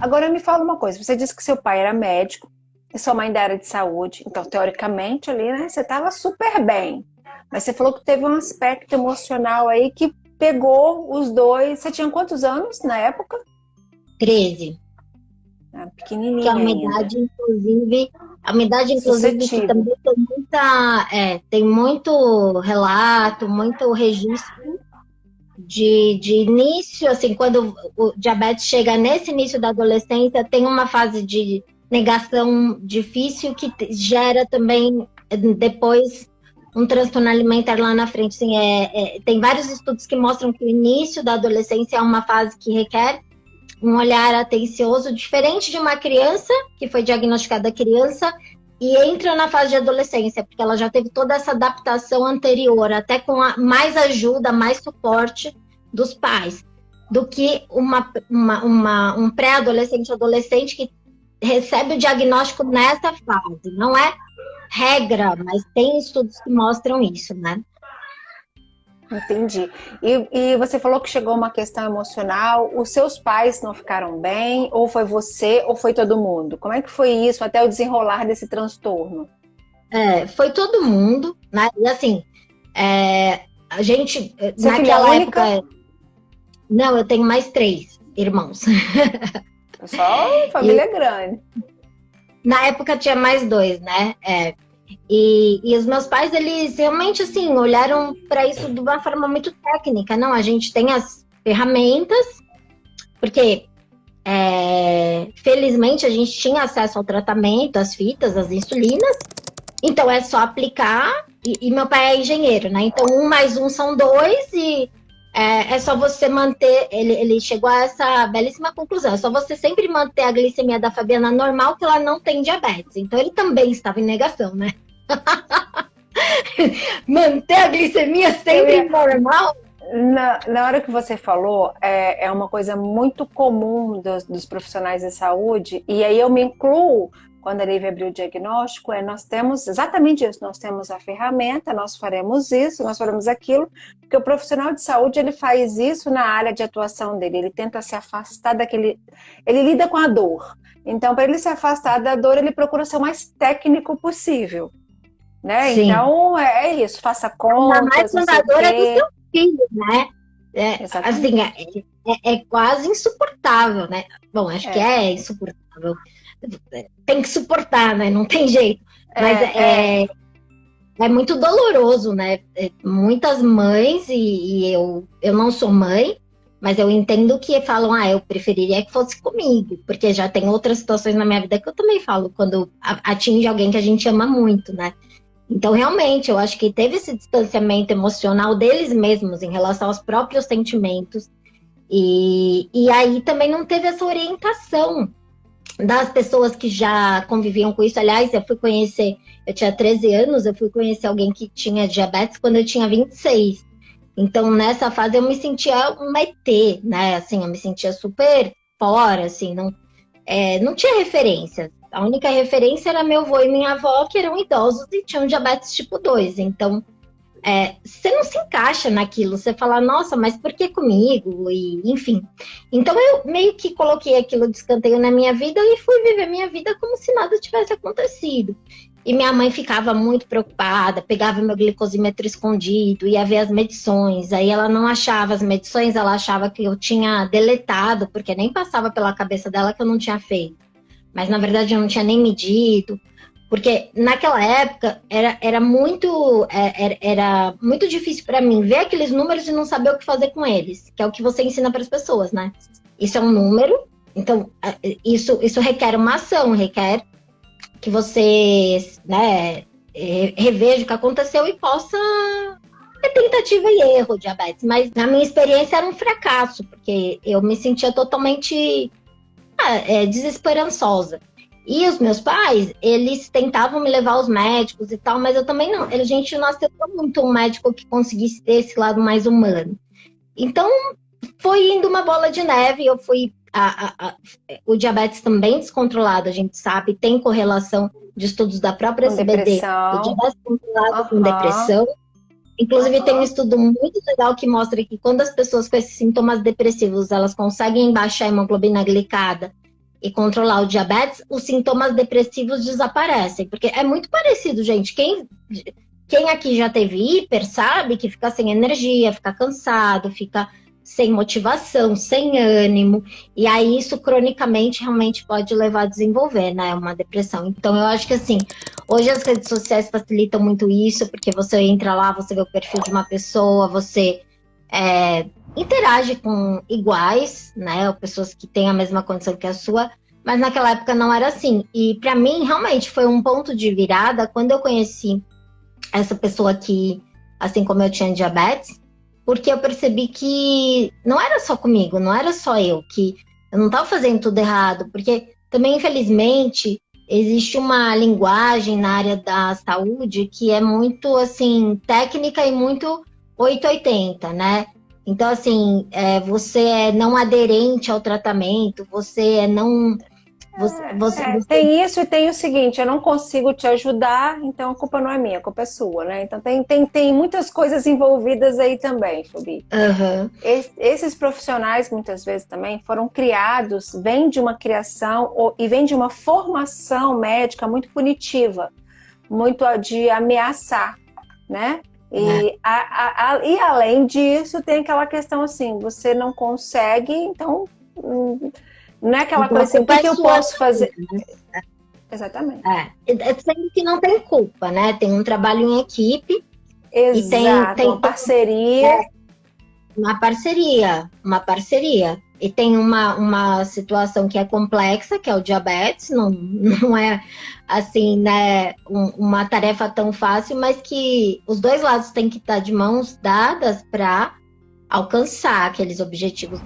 Agora me fala uma coisa, você disse que seu pai era médico e sua mãe da área de saúde, então teoricamente ali, né, você estava super bem. Mas você falou que teve um aspecto emocional aí que pegou os dois. Você tinha quantos anos na época? 13. Ah, Que é pequenininha ainda. uma idade, inclusive, que Suscetível. também tem muito relato, muito registro de início, assim, quando o diabetes chega nesse início da adolescência, tem uma fase de negação difícil que gera também depois um transtorno alimentar lá na frente. Assim, tem vários estudos que mostram que o início da adolescência é uma fase que requer um olhar atencioso, diferente de uma criança, que foi diagnosticada criança, e entra na fase de adolescência, porque ela já teve toda essa adaptação anterior, até com mais ajuda, mais suporte dos pais, do que um pré-adolescente, adolescente que recebe o diagnóstico nessa fase. Não é regra, mas tem estudos que mostram isso, né? Entendi. E você falou que chegou uma questão emocional. Os seus pais não ficaram bem? Ou foi você, ou foi todo mundo? Como é que foi isso até o desenrolar desse transtorno? Foi todo mundo, né? E assim, a gente, Você é filha naquela única? época. Não, eu tenho mais 3 irmãos. Pessoal, E família grande. na época tinha mais 2, né? E os meus pais, eles realmente, assim, olharam para isso de uma forma muito técnica. Não, a gente tem as ferramentas, porque felizmente a gente tinha acesso ao tratamento, às fitas, às insulinas. Então é só aplicar. E meu pai é engenheiro, né? Então 1 mais 1 são 2 e é só você manter. Ele chegou a essa belíssima conclusão. É só você sempre manter a glicemia da Fabiana normal, que ela não tem diabetes. Então ele também estava em negação, né? Manter a glicemia Eu sempre ia, normal. na hora que você falou, é uma coisa muito comum dos profissionais de saúde, e aí eu me incluo quando a Lívia abriu o diagnóstico, nós temos exatamente isso, nós temos a ferramenta, nós faremos isso, nós faremos aquilo, porque o profissional de saúde, ele faz isso na área de atuação dele, ele tenta se afastar daquele, ele lida com a dor, então para ele se afastar da dor, ele procura ser o mais técnico possível, né? Sim. Então é isso, faça Ainda mais contas, não quando a sei o dor é do seu quê, filho, né? Assim, exatamente. é quase insuportável, né? Bom, acho que É, é insuportável. Tem que suportar, né? Não tem jeito. Mas é, é, é muito doloroso, né? Muitas mães, e eu não sou mãe, mas eu entendo que falam, eu preferiria que fosse comigo, porque já tem outras situações na minha vida que eu também falo, quando atinge alguém que a gente ama muito, né? Então, realmente, eu acho que teve esse distanciamento emocional deles mesmos em relação aos próprios sentimentos, e aí também não teve essa orientação das pessoas que já conviviam com isso. Aliás, eu tinha 13 anos, eu fui conhecer alguém que tinha diabetes quando eu tinha 26. Então, nessa fase, eu me sentia um ET, né? Assim, eu me sentia super fora, assim, não tinha referência. A única referência era meu avô e minha avó, que eram idosos e tinham diabetes tipo 2. Então, você não se encaixa naquilo, você fala, nossa, mas por que comigo? E, enfim. Então eu meio que coloquei aquilo de escanteio na minha vida e fui viver minha vida como se nada tivesse acontecido. E minha mãe ficava muito preocupada, pegava meu glicosímetro escondido, ia ver as medições, aí ela não achava as medições, ela achava que eu tinha deletado, porque nem passava pela cabeça dela que eu não tinha feito. Mas na verdade eu não tinha nem medido. Porque naquela época era muito difícil para mim ver aqueles números e não saber o que fazer com eles, que é o que você ensina para as pessoas, né? Isso é um número, então isso requer uma ação, requer que você, né, reveja o que aconteceu e possa ter tentativa e erro, diabetes. Mas na minha experiência era um fracasso, porque eu me sentia totalmente desesperançosa. E os meus pais, eles tentavam me levar aos médicos e tal, mas eu também não. A gente não aceitou muito um médico que conseguisse ter esse lado mais humano. Então, foi indo uma bola de neve. Eu fui. O diabetes também descontrolado, a gente sabe, tem correlação de estudos da própria com SBD, do depressão. diabetes controlado com Aham, depressão. Inclusive, tem um aham. estudo muito legal que mostra que quando as pessoas com esses sintomas depressivos, elas conseguem baixar a hemoglobina glicada, e controlar o diabetes, os sintomas depressivos desaparecem. Porque é muito parecido, gente. Quem aqui já teve hiper sabe que fica sem energia, fica cansado, fica sem motivação, sem ânimo. E aí isso cronicamente realmente pode levar a desenvolver, né? Uma depressão. Então eu acho que assim, hoje as redes sociais facilitam muito isso, porque você entra lá, você vê o perfil de uma pessoa, você interage com iguais, né? Ou pessoas que têm a mesma condição que a sua. Mas naquela época não era assim. E para mim, realmente, foi um ponto de virada quando eu conheci essa pessoa que, assim como eu tinha diabetes, porque eu percebi que não era só comigo, não era só eu, que eu não estava fazendo tudo errado, porque também, infelizmente, existe uma linguagem na área da saúde que é muito, assim, técnica e muito 880, né? Então, assim, você é não aderente ao tratamento, você é não... Tem isso e tem o seguinte, eu não consigo te ajudar, então a culpa não é minha, a culpa é sua, né? Então tem muitas coisas envolvidas aí também, Fabi. Uhum. Esses profissionais, muitas vezes também, foram criados, vêm de uma criação e vêm de uma formação médica muito punitiva, muito de ameaçar, né? E além disso, tem aquela questão assim, você não consegue, então... Não é aquela coisa assim, o que eu posso fazer? Exatamente. Sendo que não tem culpa, né? Tem um trabalho em equipe. Exato, e tem uma parceria. Uma parceria. E tem uma situação que é complexa, que é o diabetes. Não é, assim, né, uma tarefa tão fácil, mas que os dois lados têm que estar de mãos dadas para alcançar aqueles objetivos